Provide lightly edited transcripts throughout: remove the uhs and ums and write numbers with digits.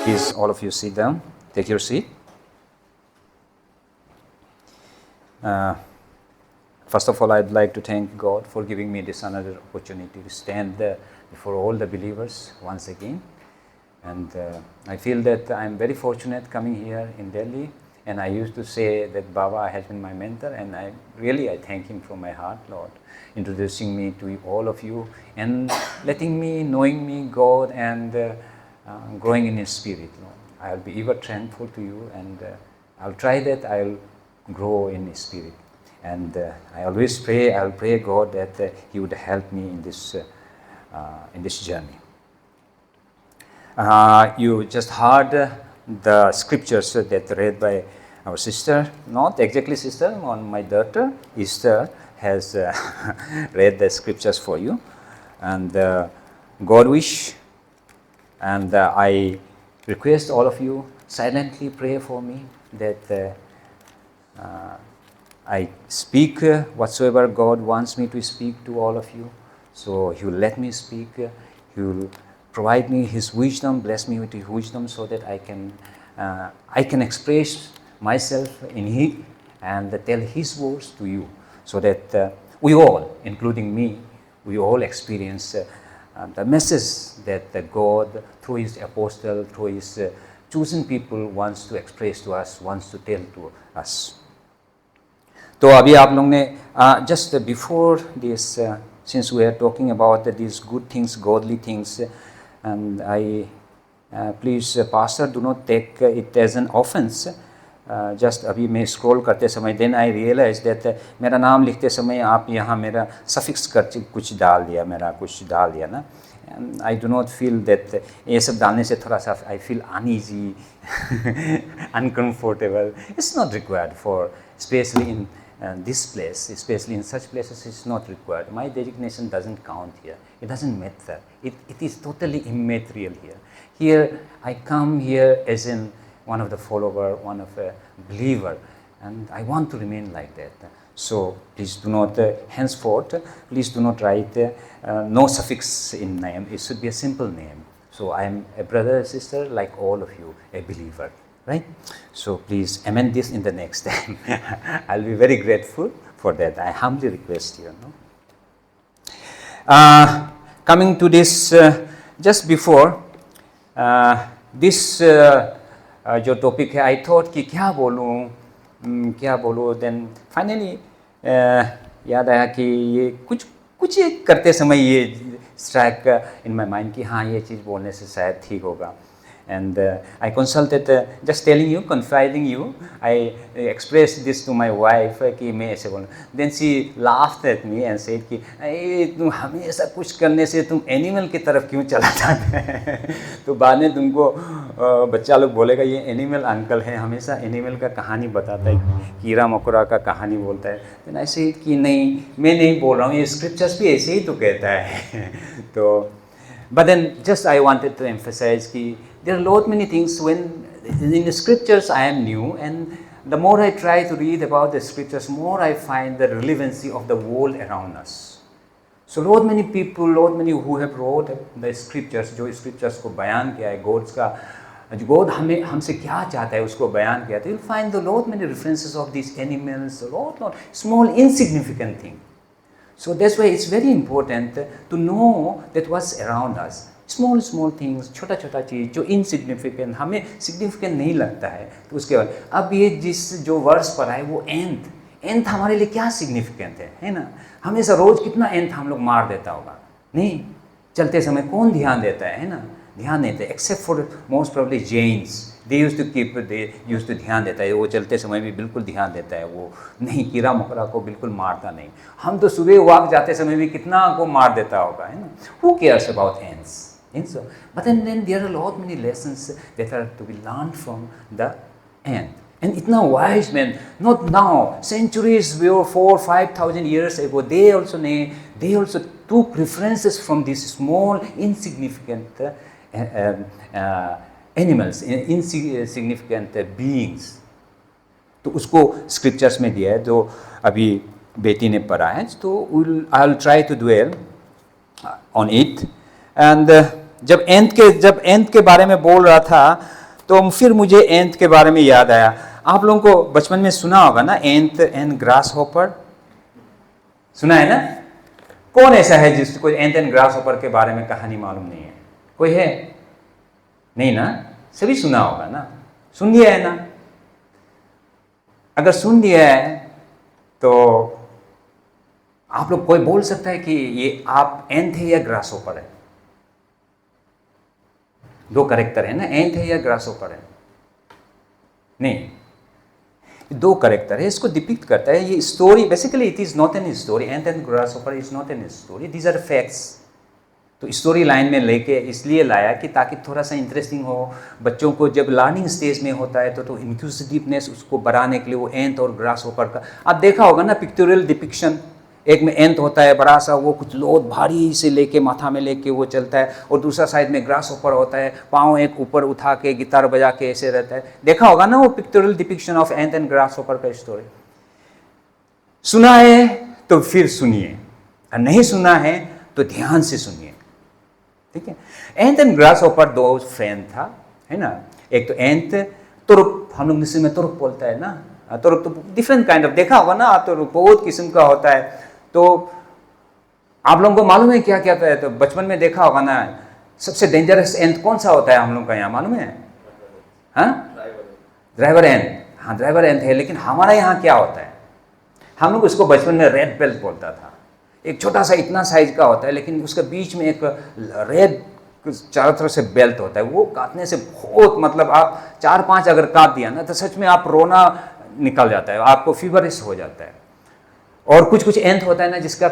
Please, all of you sit down. Take your seat. First of all, I'd like to thank God for giving me this another opportunity to stand before all the believers once again. And I feel that I'm very fortunate coming here in Delhi. And I used to say that Baba has been my mentor, and I thank him from my heart, Lord, introducing me to all of you and letting me, knowing me, God, and growing in His Spirit, Lord. I'll be ever thankful to you, and I'll try that I'll grow in His Spirit. And I always pray, I'll pray God that He would help me in this journey. You just heard the scriptures that read by our sister, not exactly sister, my daughter Esther has read the scriptures for you. And God wish, and I request all of you silently pray for me that I speak whatsoever God wants me to speak to all of you. So He will let me speak. He will provide me His wisdom, bless me with His wisdom, so that I can express myself in Him and tell His words to you, so that we all, including me, we all experience the message that God, through His apostle, through His chosen people, wants to express to us, wants to tell to us. तो अभी आप लोग ने just before this, since we are talking about these good things, godly things, and I please pastor, do not take it as an offense. Just अभी मैं scroll करते समय then I realized that मेरा नाम लिखते समय आप यहाँ मेरा suffix कर कुछ डाल दिया, मेरा कुछ डाल दिया ना. And I do not feel that ये सब डालने से थोड़ा सा I feel uneasy, uncomfortable. It's not required for, especially in this place, especially in such places, it's not required. My designation doesn't count here. It doesn't matter. It is totally immaterial here. Here, I come here as in one of the follower, one of a believer, and I want to remain like that. So please do not, henceforth, please do not write no suffix in name. It should be a simple name. So I am a brother, sister, like all of you, a believer. Right? So please amend this in the next time. I'll be very grateful for that. I humbly request you. Coming to this, just before this जो topic है, I thought कि क्या बोलूँ, then finally याद आया कि ये कुछ करते समय ये strike in my mind कि हाँ ये चीज़ बोलने से शायद ठीक होगा. And I consulted, just telling you, confiding you, I expressed this to my wife कि मैं ऐसे बोलूँ. Then she laughed at me and said कि तुम हमेशा कुछ करने से तुम एनिमल की तरफ क्यों चला जाते हैं. तो बाद में तुमको बच्चा लोग बोलेगा ये एनिमल अंकल है, हमेशा एनिमल का कहानी बताता है, कीड़ा मकोड़ा का कहानी बोलता है. Then I said कि नहीं, मैं नहीं बोल रहा हूँ, ये स्क्रिप्चर्स भी ऐसे ही तो कहता है. तो but then just I wanted to emphasize कि there are a lot many things when in the scriptures I am new, and the more I try to read about the scriptures, more I find the relevancy of the world around us. So lot many people, lot many who have wrote the scriptures, जो scriptures को बयान किया है, God हमसे क्या चाहता है उसको बयान किया, तो you'll find the lot many references of these animals, lot small insignificant thing. So that's why it's very important to know that what's around us. Small things, छोटा चीज़ जो insignificant, हमें significant नहीं लगता है, तो उसके बाद अब ये जो वर्ष पर है वो nth हमारे लिए क्या significant है ना. हमेशा रोज कितना nth हम लोग मार देता होगा, नहीं चलते समय कौन ध्यान देता है ना, ध्यान देते हैं, except for most probably Jains, they used to ध्यान देता है, वो चलते समय भी बिल्कुल ध्यान देता है, वो नहीं कीड़ा मकोड़ा को बिल्कुल मारता नहीं. हम तो सुबह वॉक जाते समय भी कितना को मार देता होगा, है ना. Who cares about ants? So, but then there are a lot many lessons that are to be learned from the ant. And itna wise men, not now, centuries before, 4,000-5,000 years ago, they also took references from these small, insignificant animals, insignificant beings. तो उसको scriptures में दिया है, जो अभी बेटी ने पढ़ा है, तो I'll try to dwell on it. And जब एंथ के बारे में बोल रहा था तो फिर मुझे एंट के बारे में याद आया। आप लोगों को बचपन में सुना होगा ना, एंट एंड ग्रास हॉपर, सुना है ना? कौन ऐसा है जिसको एंट एंड ग्रास हॉपर के बारे में कहानी मालूम नहीं है? कोई है? नहीं ना? सभी सुना होगा ना, सुन लिया है ना? अगर सुन लिया है तो आप लोग कोई बोल सकता है कि ये आप एंट है या ग्रास हॉपर है? दो कैरेक्टर है ना, एंट है या ग्रास हॉपर है? नहीं, दो कैरेक्टर है, इसको डिपिक्ट करता है। ये story basically it is not an story, ant and grasshopper is not an story, these are facts. तो स्टोरी लाइन में लेके इसलिए लाया कि ताकि थोड़ा सा इंटरेस्टिंग हो बच्चों को। जब लर्निंग स्टेज में होता है तो इंक्यूजिटिवनेस उसको बढ़ाने के लिए वो एंट और ग्रास हॉपर का आप देखा होगा ना पिक्टोरियल डिपिक्शन। एक में एंट होता है बड़ा सा, वो कुछ लोड भारी से लेके माथा में लेके वो चलता है, और दूसरा साइड में ग्रास हॉपर होता है, पाँव एक ऊपर उठा के गिटार बजा के ऐसे रहता है। देखा होगा ना वो pictorial depiction of ant and grass hopper का स्टोरी। सुना है तो फिर सुनिए, और नहीं सुना है तो ध्यान से सुनिए, ठीक है? एंट एंड ग्रास हॉपर दो फ्रेंड था, है ना? एक तो एंट तुरुप, हम लोग मिस्र में तुरुप बोलता है ना, तुरुप तो डिफरेंट काइंड ऑफ देखा होगा ना, तुरुप बहुत किस्म का होता है। तो आप लोगों को मालूम है क्या क्या है? तो बचपन में देखा होगा ना, सबसे डेंजरस एंट कौन सा होता है हम लोग का यहाँ मालूम है? हाँ, ड्राइवर एंट। हाँ, ड्राइवर एंट है, लेकिन हमारा यहाँ क्या होता है? हम लोग उसको बचपन में रेड बेल्ट बोलता था। एक छोटा सा इतना साइज का होता है, लेकिन उसके बीच में एक रेड चारों तरफ से बेल्ट होता है। वो काटने से बहुत, मतलब आप 4-5 अगर काट दिया ना तो सच में आप रोना निकल जाता है, आपको फीवरिश हो जाता है। और कुछ कुछ एंट होता है ना जिसका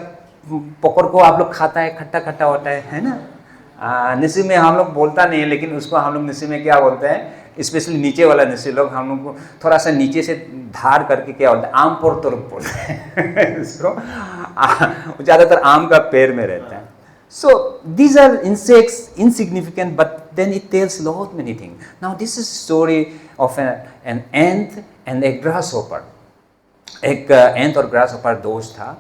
पकड़ को आप लोग खाता है, खट्टा खट्टा होता है ना? निसी में हम लोग बोलता नहीं है, लेकिन उसको हम लोग निसी में क्या बोलते हैं, स्पेशली नीचे वाला निसी लोग, हम लोग को थोड़ा सा नीचे से धार करके क्या बोलते हैं, आम पर तुरुप बोलते हैं इसको। ज़्यादातर आम का पेड़ में रहता है। So these are insects, insignificant, but then it tells lot many things. Now this is story of an ant and a grasshopper. एक एंट और ग्रासहॉपर दोस्त था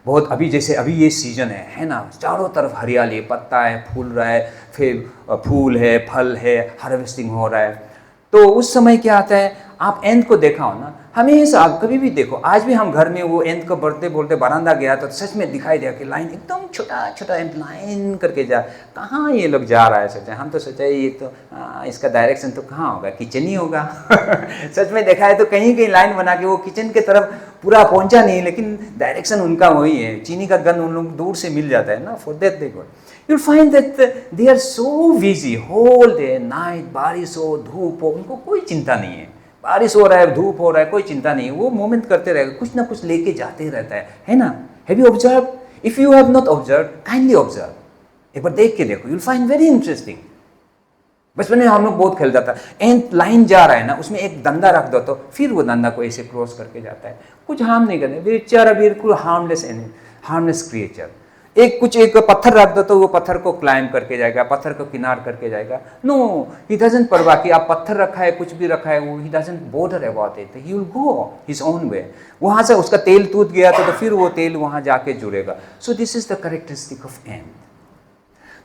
बहुत। अभी जैसे अभी ये सीजन है ना, चारों तरफ हरियाली, पत्ता है, फूल रहा है, फिर फूल है, फल है, हार्वेस्टिंग हो रहा है। तो उस समय क्या आता है, आप एंट को देखा हो ना, हमेशा आप कभी भी देखो, आज भी हम घर में वो एंट को बढ़ते बोलते बरामदा गया तो सच में दिखाई दिया कि लाइन एकदम छोटा छोटा एंट लाइन करके जा, कहाँ ये लोग जा रहा है। सोचे हम तो सोचा ये तो इसका डायरेक्शन तो कहाँ होगा, किचन ही होगा। सच में देखा है तो कहीं कहीं लाइन बना के वो किचन के तरफ पूरा पहुंचा नहीं, लेकिन डायरेक्शन उनका वही है। चीनी का गंध उन लोग दूर से मिल जाता है ना, for that they go. You'll find that they are so busy whole day night, बारिश हो धूप हो उनको कोई चिंता नहीं है, बारिश हो रहा है धूप हो रहा है कोई चिंता नहीं है, वो मूवमेंट करते रहेगा, कुछ ना कुछ लेके जाते रहता है ना? Have you observed? If you have not observed, kindly observe, एक बार देख के देखो, you'll find very interesting। बचपन में हम लोग बहुत खेलता था, एंट लाइन जा रहा है ना, उसमें एक डंडा रख दो तो फिर वो डंडा को ऐसे क्रॉस करके जाता है, कुछ हार्म नहीं करने, बेचारा बिल्कुल हार्मलेस क्रिएचर। एक पत्थर रख दो तो वो पत्थर को क्लाइम करके जाएगा, पत्थर को किनार करके जाएगा। नो, ही डजंट परवाह कि आप पत्थर रखा है कुछ भी रखा है, वो he doesn't bother about it, he will go his own way. वहाँ से उसका तेल टूट गया तो फिर वो तेल वहाँ जाके जुड़ेगा। So this is the characteristic of ant.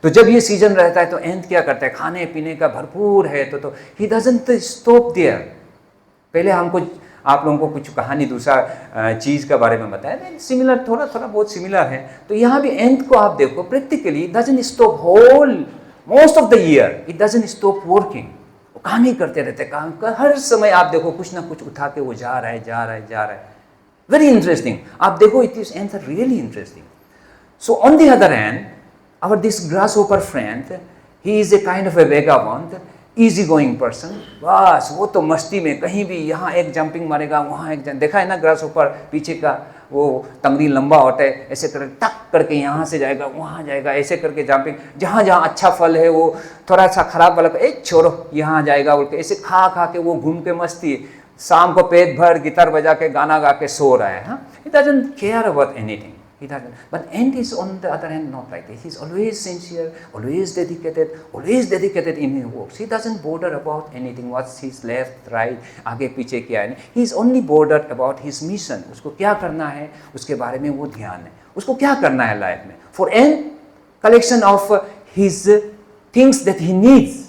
तो जब ये सीजन रहता है तो एंट क्या करता है, खाने पीने का भरपूर है तो ही डजंट स्टॉप देयर। पहले हमको आप लोगों को कुछ कहानी दूसरा चीज़ के बारे में बताया, सिमिलर थोड़ा बहुत सिमिलर है। तो यहाँ भी एंट को आप देखो, practically it doesn't stop whole most of the year, it doesn't stop working. वो काम ही करते रहते, काम का हर समय आप देखो कुछ ना कुछ उठा के वो जा रहा है। वेरी इंटरेस्टिंग, आप देखो it is ant really interesting. So on the other hand our this grasshopper friend, he is a kind of a vagabond, easy going person। बस वो तो मस्ती में कहीं भी, यहाँ एक जंपिंग मारेगा वहाँ एक देखा है ना ग्रासहॉपर, पीछे का वो टंगड़ी लंबा होता है, ऐसे करके टक करके यहाँ से जाएगा वहाँ जाएगा, ऐसे करके जंपिंग, जहाँ जहाँ अच्छा फल है वो थोड़ा सा खराब वाला एक छोड़ो यहाँ जाएगा बोल के ऐसे खा के वो घूम के मस्ती। शाम को पेट भर गिटार बजा के गाना गा के सो रहा है। हाँ, he doesn't care about anything। He doesn't. But ant is on the other hand not like this. He's always sincere, always dedicated in his works. He doesn't bother about anything, what's his left, right, आगे पीछे क्या है। He is only bothered about his mission. उसको क्या करना है उसके बारे में वो ध्यान है, उसको क्या करना है लाइफ में। For ant, collection of his things that he needs,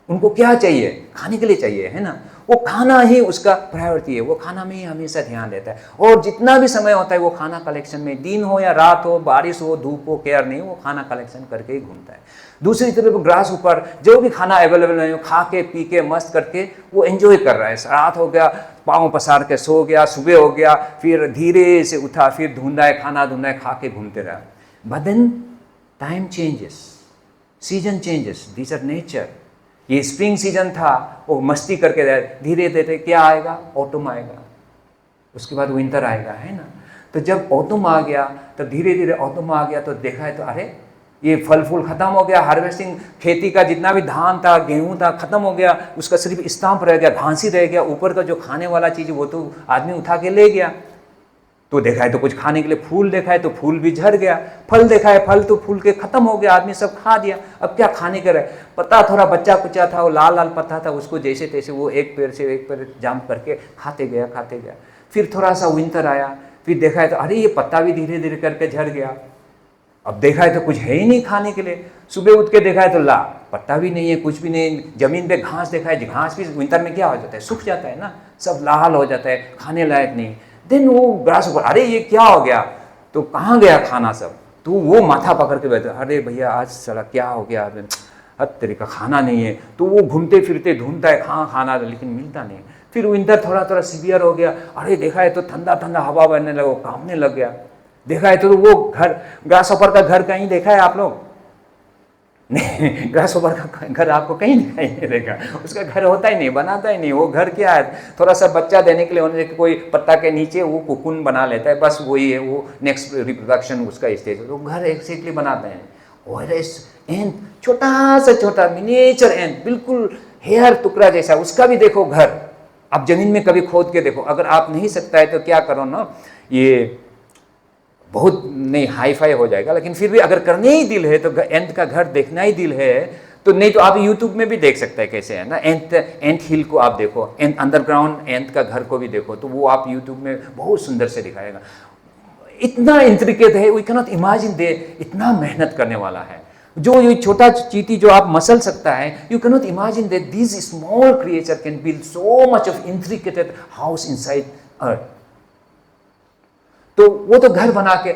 उनको क्या चाहिए, खाने के लिए चाहिए, है ना। वो खाना ही उसका प्रायोरिटी है, वो खाना में ही हमेशा ध्यान देता है। और जितना भी समय होता है वो खाना कलेक्शन में, दिन हो या रात हो, बारिश हो धूप हो, केयर नहीं, वो खाना कलेक्शन करके ही घूमता है। दूसरी तरफ ग्रास ऊपर जो भी खाना अवेलेबल नहीं हो, खा के पी के मस्त करके वो एंजॉय कर रहा है। रात हो गया पाँव पसार के सो गया, सुबह हो गया फिर धीरे से उठा, फिर ढूंढा है खाना, ढूंढा है, खा के घूमते रहा। But then time changes, season changes, this are nature. ये स्प्रिंग सीजन था, वो मस्ती करके धीरे धीरे क्या आएगा, ऑटम आएगा, उसके बाद विंटर आएगा, है ना। तो जब ऑटम आ गया, तब धीरे धीरे ऑटम आ गया तो देखा है तो अरे ये फल फूल खत्म हो गया, हार्वेस्टिंग, खेती का जितना भी धान था गेहूं था खत्म हो गया, उसका सिर्फ स्टाम्प रह गया, घास ही रह गया, ऊपर का जो खाने वाला चीज़ वो तो आदमी उठा के ले गया। तो देखा है तो कुछ खाने के लिए फूल देखा है तो फूल भी झड़ गया, फल देखा है फल तो फूल के खत्म हो गया, आदमी सब खा दिया। अब क्या खाने का रहे, पत्ता थोड़ा बच्चा कुचा था, वो लाल लाल पत्ता था, उसको जैसे तैसे वो एक पेड़ से एक पेड़ जंप करके खाते गया खाते गया। फिर थोड़ा सा विंटर आया, फिर देखा है तो अरे ये पत्ता भी धीरे धीरे करके झड़ गया। अब देखा है तो कुछ है ही नहीं खाने के लिए, सुबह उठ के देखा है तो ला पत्ता भी नहीं है, कुछ भी नहीं, जमीन पे घास देखा है, घास भी विंटर में क्या हो जाता है, सूख जाता है ना, सब लाल हो जाता है, खाने लायक नहीं। देन वो ग्रास ऊपर, अरे ये क्या हो गया, तो कहाँ गया खाना सब, तो वो माथा पकड़ के बैठा, अरे भैया आज साला क्या हो गया, हद तरीका खाना नहीं है। तो वो घूमते फिरते ढूंढता है कहाँ खाना, लेकिन मिलता नहीं। फिर विंटर थोड़ा थोड़ा सीवियर हो गया, अरे देखा है तो ठंडा ठंडा हवा बहने लगा, कांपने लग गया। देखा है तो वो घर, ग्रास ऊपर का घर कहीं देखा है आप लोग? नहीं, ग्रास ऊपर का घर आपको कहीं दिखाई नहीं देगा, उसका घर होता ही नहीं, बनाता ही नहीं। वो घर क्या है, थोड़ा सा बच्चा देने के लिए होने कोई पत्ता के नीचे वो कुकुन बना लेता है, बस वही है, वो नेक्स्ट रिप्रोडक्शन उसका स्टेज है, तो घर एक्जेक्टली बनाते हैं। और एंट, छोटा सा छोटा मिनिएचर एंट, बिल्कुल हेयर टुकड़ा जैसा, उसका भी देखो घर, आप जमीन में कभी खोद के देखो। अगर आप नहीं सकता है तो क्या करो ना, ये बहुत नहीं हाई फाई हो जाएगा, लेकिन फिर भी अगर करने ही दिल है तो एंट का घर देखना ही दिल है तो, नहीं तो आप यूट्यूब में भी देख सकते हैं कैसे है ना, एंट हिल को आप देखो, एंट अंडरग्राउंड एंट का घर को भी देखो, तो वो आप यूट्यूब में बहुत सुंदर से दिखाएगा। इतना इंट्रिकेट है, वी कैन नॉट इमेजिन दे, इतना मेहनत करने वाला है। जो ये छोटा चींटी जो आप मसल सकता है, you can not imagine that this small creature can build so much of intricated house inside earth. तो वो तो घर बना के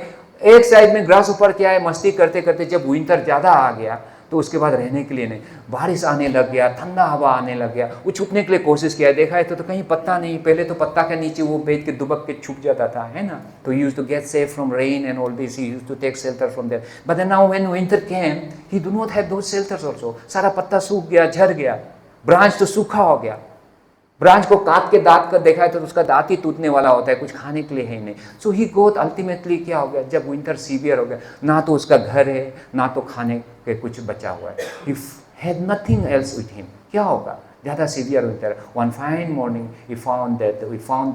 एक साइड में ग्रास ऊपर क्या है, मस्ती करते करते जब विंटर ज़्यादा आ गया तो उसके बाद रहने के लिए नहीं, बारिश आने लग गया, ठंडा हवा आने लग गया, वो छुपने के लिए कोशिश किया, देखा है तो कहीं पत्ता नहीं, पहले तो पत्ता के नीचे वो बैठ के दुबक के छुप जाता था, है ना। तो he used to get safe from rain and all this, he used to take shelter from there, but then now when winter came he do not have those shelters also. सारा पत्ता सूख गया, झड़ गया, ब्रांच तो सूखा हो गया, ब्रांच को काट के दांत कर देखा है तो उसका दांत ही टूटने वाला होता है, कुछ खाने के लिए है ही नहीं। सो ही गोट अल्टीमेटली क्या हो गया, जब विंटर सीवियर हो गया, ना तो उसका घर है ना तो खाने के कुछ बचा हुआ है, he had nothing else with him. क्या होगा, ज़्यादा severe winter, one fine morning we found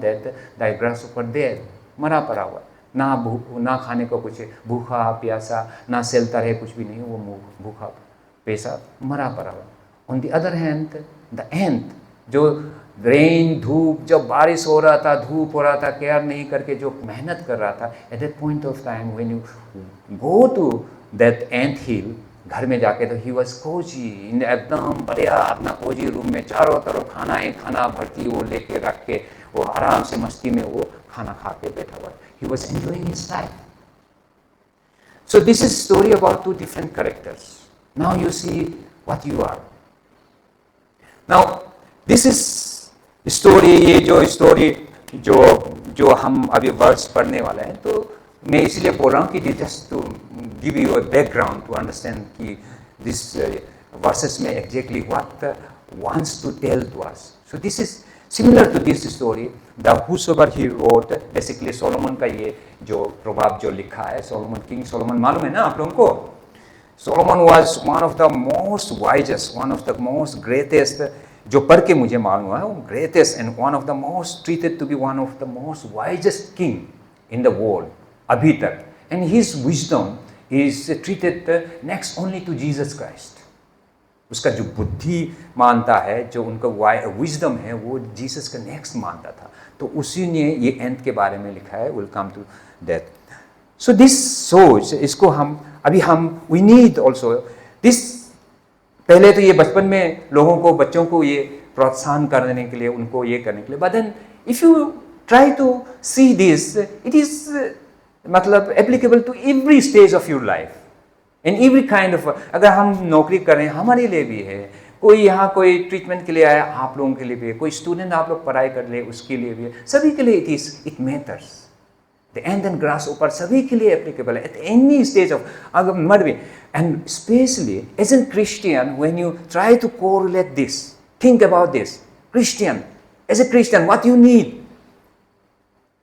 that the grasshopper there, मरा पड़ा हुआ, ना खाने को कुछ, भूखा प्यासा, ना शेल्टर है, कुछ भी नहीं, वो भूखा पैसा मरा पड़ा हुआ। On the other hand the ant, जो रेन धूप, जब बारिश हो रहा था, धूप हो रहा था, केयर नहीं करके जो मेहनत कर रहा था, at that point of time when you go to that anthill, घर में जाके तो ही वाज कोजी, एकदम बढ़िया अपना कोजी रूम में, चारों तरफ खाना ही खाना भरती वो लेके रख के, वो आराम से मस्ती में वो खाना खा के बैठा हुआ, he was enjoying his life. So this is story about two different characters. Now you see what you are. Now this is story, ये जो स्टोरी जो हम अभी वर्ड्स पढ़ने वाले हैं, तो मैं इसलिए बोल रहा हूँ कि just to give you a background to understand कि दिस वर्सेस में exactly what wants to tell to us. So this is similar to this story the whosoever he wrote, basically Solomon का ये जो प्रभाव जो लिखा है, सोलोमन, किंग सोलोमन मालूम है ना आप लोगों को। Solomon was one of the most wisest, one of the most greatest, जो पढ़ के मुझे मालूम है, greatest and one of the most treated to be one of the most wisest king in the world अभी तक, and his wisdom is treated next only to Jesus Christ. उसका जो बुद्धि मानता है, जो उनका विजडम है, वो जीसस का नेक्स्ट मानता था। तो उसी ने ये एंड के बारे में लिखा है, will come to that. So this सोच, इसको हम वी नीड ऑल्सो दिस। पहले तो ये बचपन में लोगों को, बच्चों को ये प्रोत्साहन करने के लिए, उनको ये करने के लिए. But then if you try to see this, it is मतलब applicable to every stage of your life, in every kind of. अगर हम नौकरी कर रहे हैं, हमारे लिए भी है. कोई यहाँ कोई ट्रीटमेंट के लिए आया, आप लोगों के लिए भी है. कोई स्टूडेंट आप लोग पढ़ाई कर ले, उसके लिए भी है. सभी के लिए it matters. The ant and grass ऊपर सभी के लिए एप्लीकेबल है, एट एनी स्टेज ऑफ. अगर मर भी, and specially as an Christian, when you try to correlate this, think about this. Christian, as a Christian, what you need,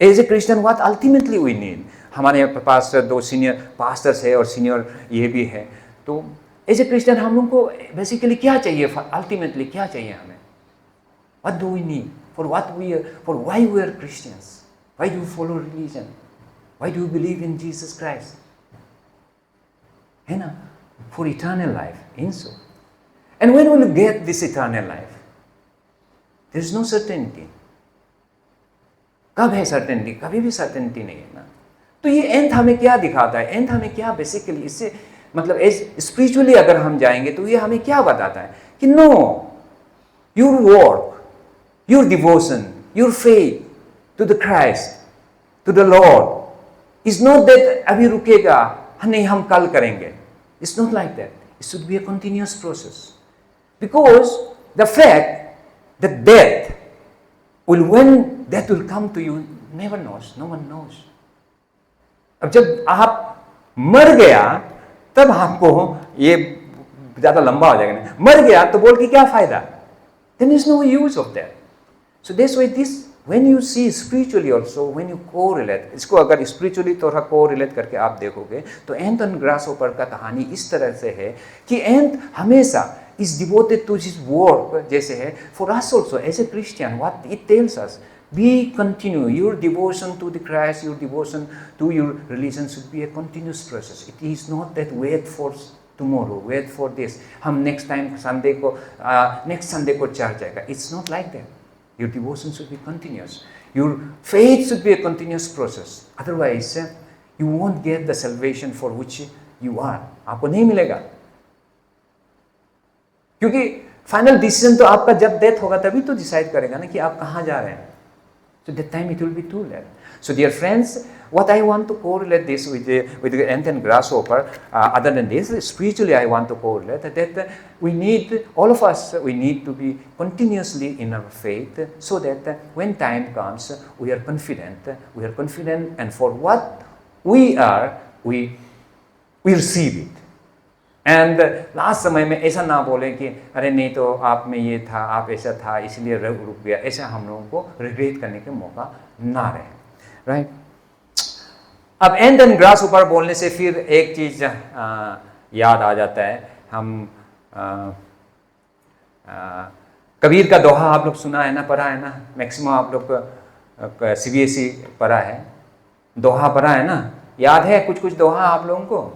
as a Christian, what ultimately we need. हमारे पास 2 senior pastors है और senior ये भी है. तो as a Christian हम लोग को बेसिकली क्या चाहिए, अल्टीमेटली क्या चाहिए हमें? What do we need, for why we are Christians, why do follow religion, why do believe in Jesus Christ, है ना? For eternal life in so. And when we will get this eternal life, there is no certainty. कब है certainty? कभी भी certainty नहीं है ना. तो ये एंथ हमें क्या दिखाता है? एंथ हमें क्या बेसिकली इससे मतलब स्पिरिचुअली अगर हम जाएंगे तो ये हमें क्या बताता है कि no, your work, your devotion, your faith to the Christ, to the Lord is not that अभी रुकेगा, नहीं हम कल करेंगे. It's not like that. It should be a continuous process, because the fact that death will, when death will come to you, never knows, no one knows. अब जब आप मर गया तब आपको ये ज्यादा लंबा हो जाएगा ना. मर गया तो बोल के क्या फायदा? Then is no use of that. So that's why this, when you see spiritually also, when you correlate, इसको अगर spiritually थोड़ा correlate करके आप देखोगे तो एंथ एंड ग्रासहोपर का कहानी इस तरह से है कि एंथ हमेशा is devoted to his work, जैसे है. For us also as a Christian, what it tells us, be continue your devotion to the Christ, your devotion to your religion should be a continuous process. It is not that wait for tomorrow, wait for this, हम next time Sunday को next Sunday को church जाएगा. It's not like that. Your devotion should be continuous. Your faith should be a continuous process. Otherwise, you won't get the salvation for which you are. आपको नहीं मिलेगा, क्योंकि final decision तो आपका जब death होगा तभी तो डिसाइड करेगा ना कि आप कहाँ जा रहे हैं. So that time it will be too late. So dear friends, what I want to correlate this with the ant and grasshopper, other than this, spiritually I want to correlate that we need, all of us, we need to be continuously in our faith, so that when time comes, we are confident, and for what we are, we receive it. And last समय में ऐसा ना बोलें कि अरे नहीं तो आप में ये था, आप ऐसा था इसलिए रुक गया. ऐसा हम लोगों को रिग्रेट करने के मौका ना रहे. राइट. अब एंथ एंड ग्रासहोपर बोलने से फिर एक चीज़ याद आ जाता है. हम कबीर का दोहा आप लोग सुना है ना, पढ़ा है ना. मैक्सिमम आप लोग CBSE पढ़ा है, दोहा पढ़ा है ना. याद है कुछ दोहा आप लोगों को?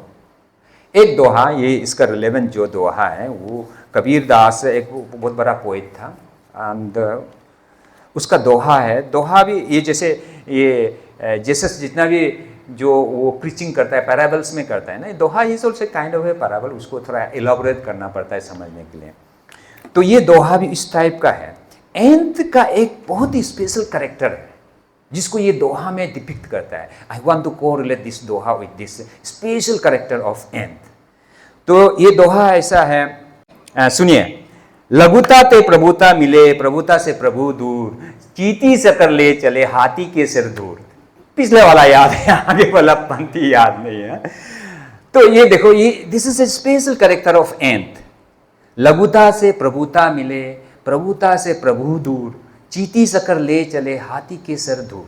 एक दोहा, ये इसका रिलेवेंट जो दोहा है वो कबीर दास एक बहुत बड़ा पोइट था. एंड उसका दोहा है. दोहा भी ये जैसे जितना भी जो वो प्रीचिंग करता है पैराबल्स में करता है ना, doha is also kind of a parable. उसको थोड़ा एलाबोरेट करना पड़ता है समझने के लिए. तो ये दोहा भी इस टाइप का है. एंथ का एक बहुत ही स्पेशल कैरेक्टर है जिसको ये दोहा में डिपिक्ट करता है. I want to correlate this doha with this special character of ant. तो ये दोहा ऐसा है, सुनिए. लघुता ते प्रभुता मिले, प्रभुता से प्रभु दूर, चींटी से कर ले चले, हाथी के सिर दूर. पिछले वाला याद है, आगे वाला पंक्ति याद नहीं है. तो ये देखो, ये this is a special character of ant. लघुता से प्रभुता मिले, प्रभुता से प्रभु दूर, चींटी सकर ले चले, हाथी के सर दूर.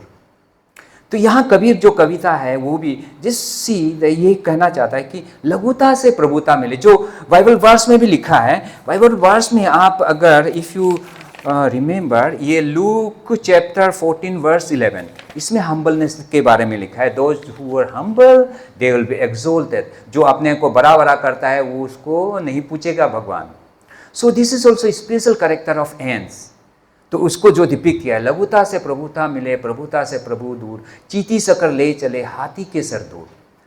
तो यहाँ कबीर जो कविता है वो भी जिससे ये कहना चाहता है कि लघुता से प्रभुता मिले. जो बाइबल वर्स में भी लिखा है, बाइबल वर्स में आप अगर इफ़ यू रिमेंबर, ये लूक चैप्टर 14 वर्स 11, इसमें हम्बलनेस के बारे में लिखा है. Those who are humble they will be exalted. जो अपने को बड़ा बड़ा करता है वो उसको नहीं पूछेगा भगवान. So this is also special character of ants. तो उसको जो डिपिक्ट किया है, लघुता से प्रभुता मिले, प्रभुता से प्रभु दूर, चींटी सकर ले चले, हाथी के सर दूर.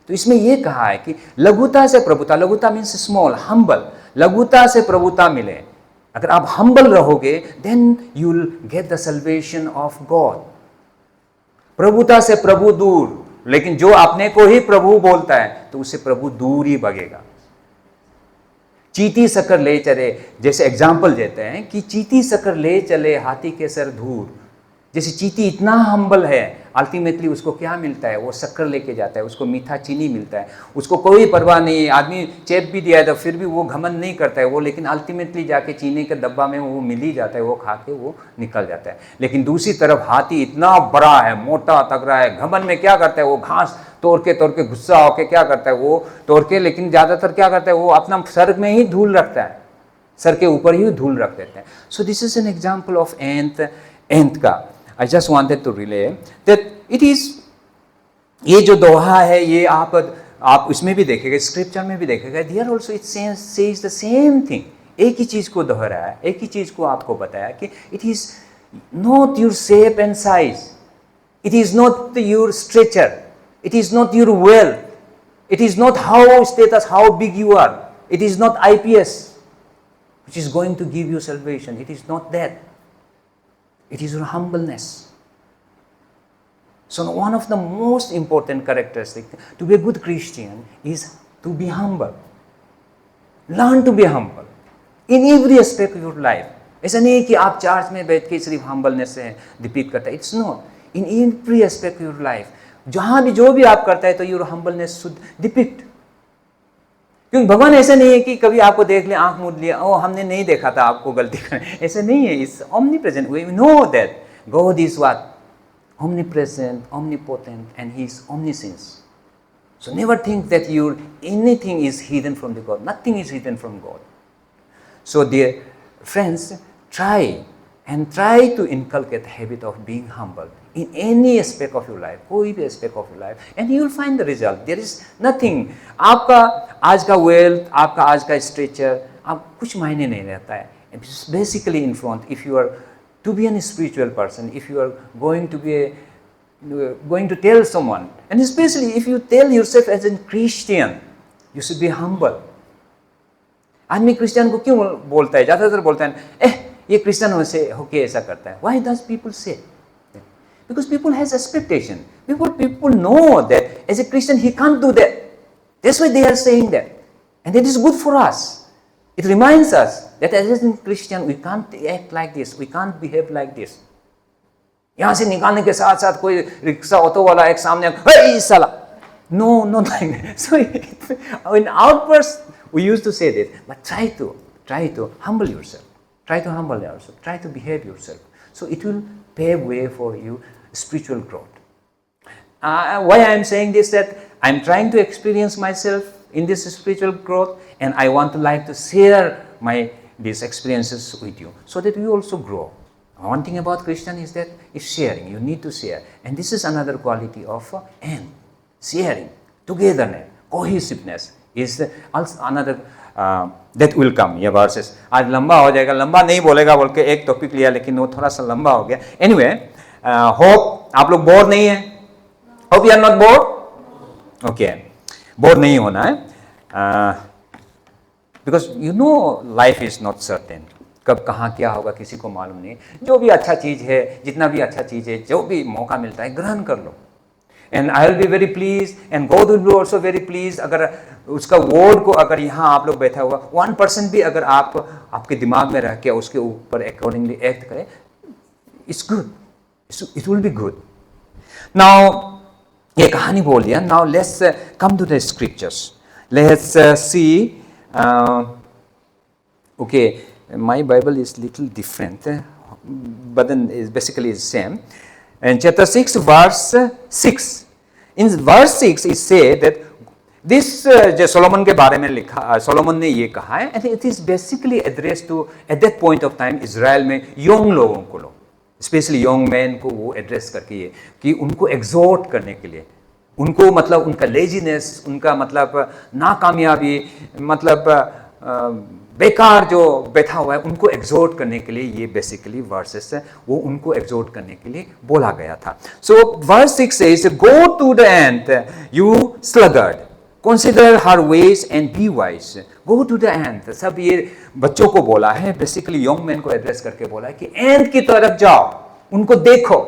तो इसमें यह कहा है कि लघुता से प्रभुता, लघुता मीन्स स्मॉल, हम्बल, लघुता से प्रभुता मिले. अगर आप हम्बल रहोगे, then you will get the salvation of God. प्रभुता से प्रभु दूर, लेकिन जो अपने को ही प्रभु बोलता है तो उससे प्रभु दूर ही भागेगा। चींटी शक्कर ले चले, जैसे एग्जाम्पल देते हैं कि चींटी शक्कर ले चले हाथी के सर दूर। जैसे चींटी इतना हम्बल है, अल्टीमेटली उसको क्या मिलता है, वो शक्कर लेके जाता है, उसको मीठा चीनी मिलता है, उसको कोई परवाह नहीं है। आदमी चेप भी दिया है तो फिर भी वो घमंड नहीं करता है वो, लेकिन अल्टीमेटली जाके चीनी के डब्बा में वो मिल ही जाता है, वो खा के वो निकल जाता है। लेकिन दूसरी तरफ हाथी इतना बड़ा है, मोटा तगड़ा है, घमंड में क्या करता है, वो घास तोड़ के गुस्सा होके क्या करता है, वो तोड़ के, लेकिन ज़्यादातर क्या करता है, वो अपना सर में ही धूल रखता है, सर के ऊपर ही धूल रख देते हैं। So this is an example of ant का। I just wanted to relay that it is, ये जो दोहा है ये आप उसमें भी देखेंगे, स्क्रिप्चर में भी देखेंगे, there also it says the same thing। एक ही चीज़ को दोहराया, एक ही चीज़ को आपको बताया कि it is not your shape and size, it is not your stature, it is not your wealth, it is not how status, how big you are, it is not IPS which is going to give you salvation, it is not that. It is your humbleness. So one of the most important characteristics to be a good Christian is to be humble. Learn to be humble in every aspect of your life. ऐसा नहीं है कि आप church में बैठ के सिर्फ humbleness से डिपिक्ट करते हैं. It's not. In every aspect of your life, जहाँ भी जो भी आप करता है तो your humbleness should depict. क्योंकि भगवान ऐसा नहीं है कि कभी आपको देख ले, आंख मूंद लिया, ओ हमने नहीं देखा था आपको गलती करने, ऐसे नहीं है. It's omnipresent. We know that God is what? Omnipresent, omnipotent, and He is omniscience. So never think that anything is hidden from the God. Nothing is hidden from God. So dear friends, try to inculcate the habit of being humble in any aspect of your life, कोई भी aspect of your life, and you will find the result. There is nothing. आपका आज का wealth, आपका आज का stature, आप कुछ मायने नहीं रहता है. It's basically in front. If you are to be a spiritual person, if you are going to tell someone, and especially if you tell yourself as a Christian, you should be humble. आदमी Christian को क्यों बोलता है? ज़्यादातर बोलता है ये Christian होके ऐसा करता है. Why does people say? Because people has expectation. People know that as a Christian he can't do that. That's why they are saying that. And it is good for us. It reminds us that as a Christian we can't act like this. We can't behave like this. यहाँ से निकालने के साथ साथ कोई rickshaw auto वाला एक सामने हे साला. No, not like that. So in outbursts we used to say this, but try to humble yourself. Try to humble yourself. Try to behave yourself. So it will pave way for you spiritual growth. Why I am saying this, that I am trying to experience myself in this spiritual growth, and I want to like to share these experiences with you, so that you also grow. One thing about Christian is that it's sharing. You need to share, and this is another quality of sharing, togetherness, cohesiveness is also another that will come. ये verses आज लंबा हो जाएगा, लंबा नहीं बोलेगा बोल के एक टॉपिक लिया, लेकिन वो थोड़ा सा लंबा हो गया. Anyway, hope आप लोग बोर नहीं है. Hope you are not bored. Okay, bore नहीं होना है. Because you know life is not certain. कब कहाँ क्या होगा किसी को मालूम नहीं. जो भी अच्छा चीज़ है, जितना भी अच्छा चीज़ है, जो भी मौका मिलता है ग्रहण कर लो. And I will be very pleased, and God will be also very pleased. अगर उसका वर्ड को अगर यहाँ आप लोग बैठा हुआ 1% भी अगर आपके दिमाग में रह के उसके ऊपर अकॉर्डिंगली एक्ट करें, it's good. It will be good. Now ये कहानी बोल दिया. Now let's come to the scriptures. Let's see. Okay, my Bible is little different, but then is basically the same. And chapter 6, verse 6. In verse 6, it says that this जो Solomon के बारे में लिखा, Solomon ने ये कहा है, and it is basically addressed to at that point of time Israel में यंग लोगों को, स्पेशली यंग मैन को वो एड्रेस करके ये कि उनको एग्जॉर्ट करने के लिए, उनको मतलब उनका लेजीनेस, उनका मतलब नाकामयाबी, मतलब बेकार जो बैठा हुआ है, उनको एग्जॉर्ट करने के लिए ये बेसिकली वर्सेस है, वो उनको एग्जॉर्ट करने के लिए बोला गया था. So verse 6 says, go to the ant you sluggard, consider her ways and be wise. Go to the ant, सब ये बच्चों को बोला है, बेसिकली यंग मैन को एड्रेस करके बोला है कि एंट की तरफ जाओ, उनको देखो।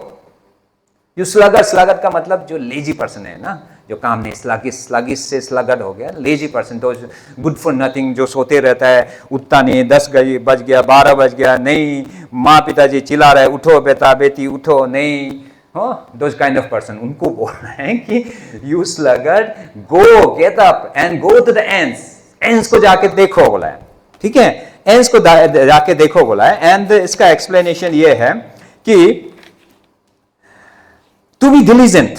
जो स्लगड का मतलब जो लेजी पर्सन है ना, जो काम नहीं, स्लगिश से स्लगड हो गया, लेजी पर्सन, तो गुड फॉर नथिंग, जो सोते रहता है, उठता नहीं, 10 बज गया, 12 बज गया, नहीं, माँ पिताजी चिल्ला रहे, उठो बेटा बेटी उठो, नहीं, दोज काइंड ऑफ पर्सन, उनको बोल रहे हैं कि you sluggard, go get up and go to the ants को जाके देखो बोला है, ठीक है, एंड्स को जाके देखो बोला है। एंड इसका एक्सप्लेनेशन ये है कि to be diligent.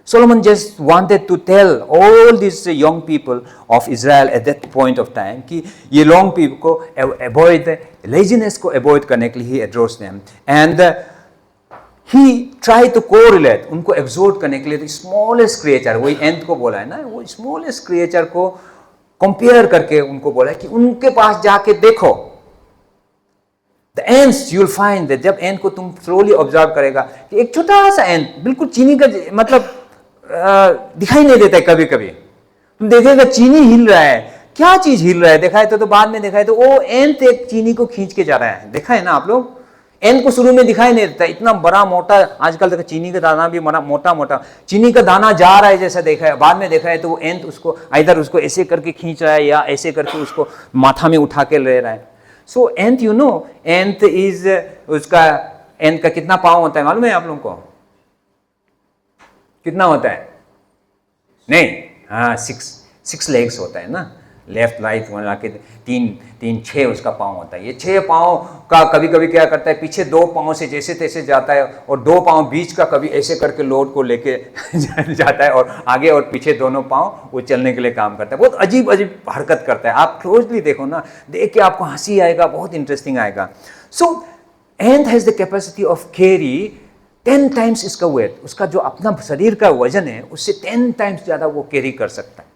Solomon just wanted to tell all these young people of Israel at that point of time कि ये young people को avoid laziness को avoid करने के लिए he addressed them, and he tried to correlate, उनको exhort करने के लिए smallest creature, वही ant को बोला है ना, वो smallest creature को compare करके उनको बोला है कि उनके पास जाके देखो। The ants you will find that, जब ant को तुम slowly observe करेगा कि एक छोटा सा ant बिल्कुल चीनी का मतलब दिखाई नहीं देता है, कभी कभी तुम देखेगा चीनी हिल रहा है, क्या चीज हिल रहा है, देखा है तो बाद में देखा है तो वो ant एक चीनी को खींच के जा रहा है, देखा है ना आप लोग। ant को शुरू में दिखाई नहीं देता, इतना बड़ा मोटा, आजकल तक चीनी का दाना भी मोटा मोटा चीनी का दाना जा रहा है जैसा देखा है, बाद में देखा है तो वो ant उसको इधर उसको ऐसे करके खींच रहा है या ऐसे करके उसको माथा में उठा के ले रहा है। So ant, you know, ant is उसका ant का कितना पाँव होता है मालूम है आप लोगों को? कितना होता है? नहीं, हाँ, 6 legs होता है ना, लेफ्ट राइट मिला के 6 उसका पाँव होता है। ये 6 पाँव का कभी कभी क्या करता है, पीछे 2 पाँव से जैसे तैसे जाता है और 2 पाँव बीच का कभी ऐसे करके लोड को लेके जाता है और आगे और पीछे दोनों पाँव वो चलने के लिए काम करता है। बहुत अजीब अजीब हरकत करता है, आप क्लोजली देखो ना, देख के आपको हंसी आएगा, बहुत इंटरेस्टिंग आएगा। So ant has the capacity of carry 10 times इसका वेट, उसका जो अपना शरीर का वजन है उससे 10 times ज़्यादा वो कैरी कर सकता है,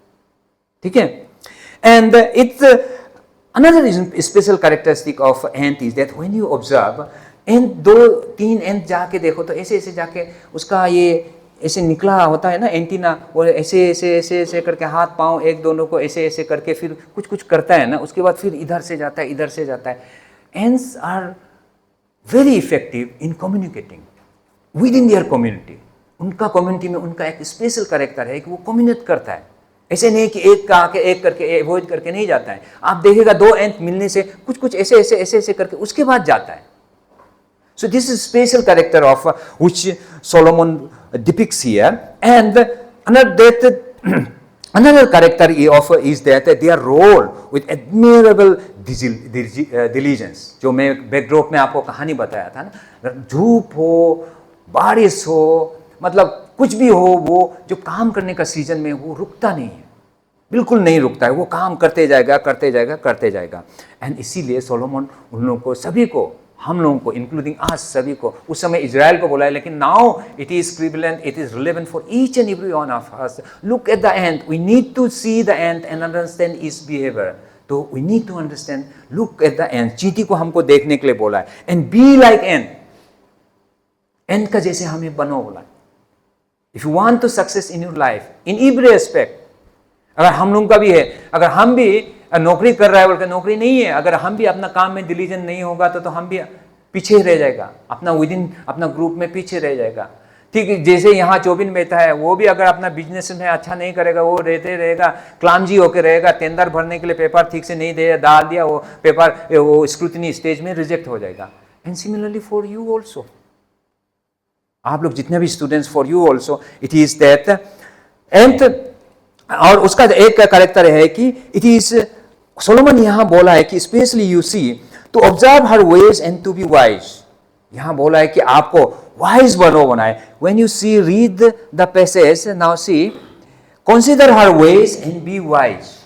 ठीक है। And it's another special characteristic of ant is that when you observe ant, 2-3 ant जाके देखो तो ऐसे ऐसे जाके उसका ये ऐसे निकला होता है ना एंटीना, वो ऐसे ऐसे ऐसे ऐसे करके हाथ पाँव एक दोनों को ऐसे ऐसे करके फिर कुछ कुछ करता है ना, उसके बाद फिर इधर से जाता है इधर से जाता है। Ants are very effective in communicating within their community. उनका कम्युनिटी में उनका एक स्पेशल कैरेक्टर है कि वो कम्युनिकेट करता है, ऐसे नहीं कि एक का आके एक करके अवॉइड करके नहीं जाता है। आप देखेगा 2 एंट मिलने से कुछ कुछ ऐसे ऐसे ऐसे ऐसे करके उसके बाद जाता है। सो this is special character of which Solomon depicts here. And another character of is that their role with admirable diligence, जो मैं बैकड्रॉप में आपको कहानी बताया था ना, धूप हो बारिश हो मतलब कुछ भी हो, वो जो काम करने का सीजन में वो रुकता नहीं है, बिल्कुल नहीं रुकता है, वो काम करते जाएगा करते जाएगा करते जाएगा। एंड इसीलिए सोलोमन उन लोगों को सभी को, हम लोगों को इंक्लूडिंग आज सभी को, उस समय इजराइल को बोला है लेकिन now it is prevalent, it is relevant for each and every one of us. Look at the ant, we need to see the ant and understand its behaviour. तो we need to understand, look at the ant, चींटी को हमको देखने के लिए बोला है, and be like ant, ant का जैसे हमें बनो बोला। If you want to success in your life, in every aspect, अगर हम लोगों का भी है, अगर हम भी नौकरी कर रहा है बोलकर नौकरी नहीं है, अगर हम भी अपना काम में डिलीजन नहीं होगा तो हम भी पीछे रह जाएगा, अपना विदिन अपना ग्रुप में पीछे रह जाएगा। ठीक है, जैसे यहाँ चौबिन बेटा है, वो भी अगर अपना बिजनेस में अच्छा नहीं करेगा, वो रहते रहेगा, क्लामजी होकर रहेगा, टेंडर भरने के लिए पेपर ठीक से नहीं दे डाल दिया, वो पेपर वो स्क्रूटनी स्टेज में रिजेक्ट हो जाएगा। And similarly for you also, आप लोग जितने भी students, for you also it is that. And और उसका एक कैरेक्टर है कि इट इज, सोलोमन यहां बोला है कि specially you see to observe her ways and to be wise. यहां बोला है कि आपको वाइज बनाए। When you see read the passage, now see, consider her ways and be wise.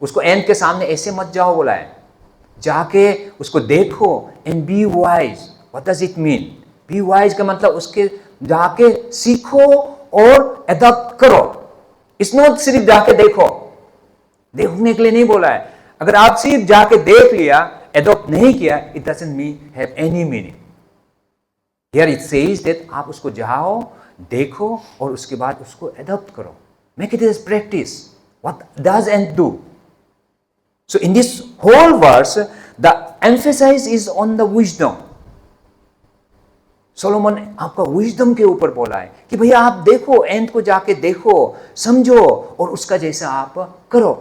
उसको एंड के सामने ऐसे मत जाओ बोला है, जाके उसको देखो and be wise. What does it mean? Be wise का मतलब उसके जाके सीखो और एडॉप्ट करो। इट्स नॉट सिर्फ जाके देखो, देखने के लिए नहीं बोला है। अगर आप सिर्फ जाके देख लिया, एडॉप्ट नहीं किया, it doesn't mean have any meaning. Here it says that आप उसको जाओ, देखो और उसके बाद उसको एडॉप्ट करो। Make it as practice. What does ant do? So in this whole verse, the emphasis is on the wisdom. Solomon आपका विजडम के ऊपर बोला है कि भैया आप देखो, एंड को जाके देखो, समझो और उसका जैसा आप करो.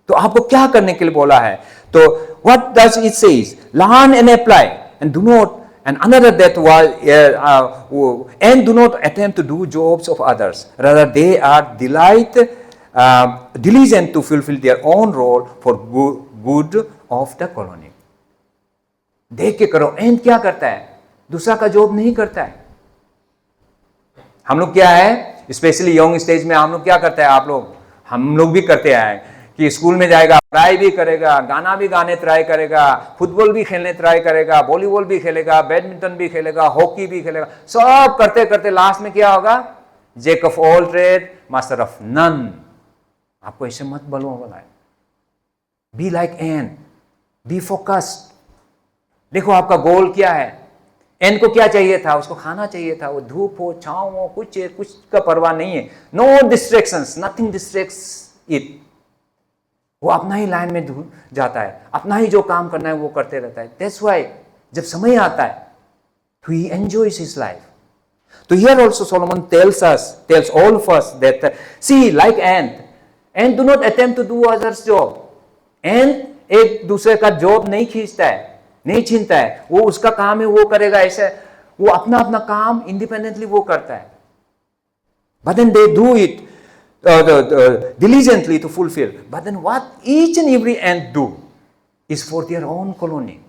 तो आपको क्या करने के लिए बोला है? तो what does it says? Learn and apply and do not, and another that was and do not attempt to do jobs of others, rather they are diligent to fulfill their own role for good of the colony. देख के करो. And क्या करता है? दूसरा का job नहीं करता है. हम लोग क्या है, स्पेशली यंग स्टेज में हम लोग क्या करते हैं? हम लोग भी करते हैं कि स्कूल में जाएगा, पढ़ाई भी करेगा, गाना भी गाने ट्राई करेगा, फुटबॉल भी खेलने ट्राई करेगा, वॉलीबॉल भी खेलेगा, बैडमिंटन भी खेलेगा, हॉकी भी खेलेगा. सब करते करते लास्ट में क्या होगा? Jack of all trade, master of none. आपको ऐसे मत बोला है. Be like an, be focused. देखो आपका गोल क्या है. एन को क्या चाहिए था? उसको खाना चाहिए था. वो धूप हो, छांव हो, कुछ का परवाह नहीं है. No distractions, nothing distracts it. वो अपना ही लाइन में जाता है, अपना ही जो काम करना है वो करते रहता है. दैट्स व्हाई जब समय आता है तो ही एंजॉयज हिज लाइफ. तो here also Solomon tells all of us that see like and do not attempt to do others job. And एक दूसरे का जॉब नहीं खींचता है, नहीं छीनता है. वो उसका काम है, वो करेगा. ऐसे वो अपना अपना काम इंडिपेंडेंटली वो करता है. But then they do it diligently to fulfill. But then what each and every ant do is for their own colony.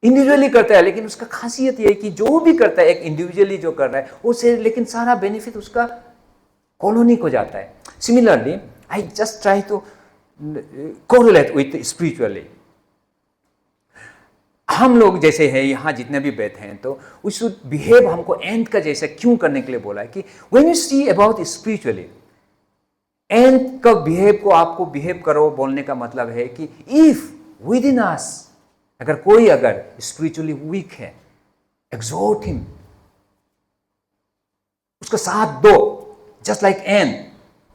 Individually करता है, लेकिन उसका खासियत यह है कि जो भी करता है, एक इंडिविजुअली जो कर रहा है उसे, लेकिन सारा बेनिफिट उसका कॉलोनी को जाता है. Similarly I just try to correlate with spiritually. हम लोग जैसे हैं यहाँ जितने भी बैठे हैं, तो वी शुड बिहेव. हमको एंड का जैसा क्यों करने के लिए बोला है कि when you see about spiritually, and का बिहेव को आपको बिहेव करो बोलने का मतलब है कि इफ विद इन अस, अगर स्पिरिचुअली वीक है, एक्सोर्ट हिम, उसका साथ दो. Just like and.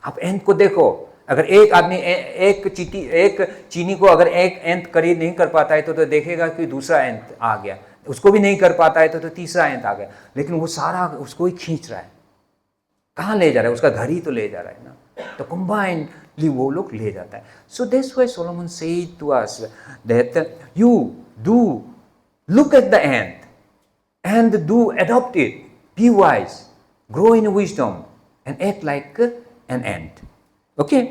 आप एंड को देखो. अगर एक आदमी एक चीनी को अगर एक एंट करीब नहीं कर पाता है तो देखेगा कि दूसरा एंट आ गया. उसको भी नहीं कर पाता है तो तीसरा एंट आ गया. लेकिन वो सारा उसको ही खींच रहा है. कहाँ ले जा रहा है? उसका घर ही तो ले जा रहा है ना. तो कंबाइंडली वो लोग ले जाता है. So that's why Solomon said to us that you do look at the ant and do adopt it, be wise, grow in wisdom and act like an ant. Okay,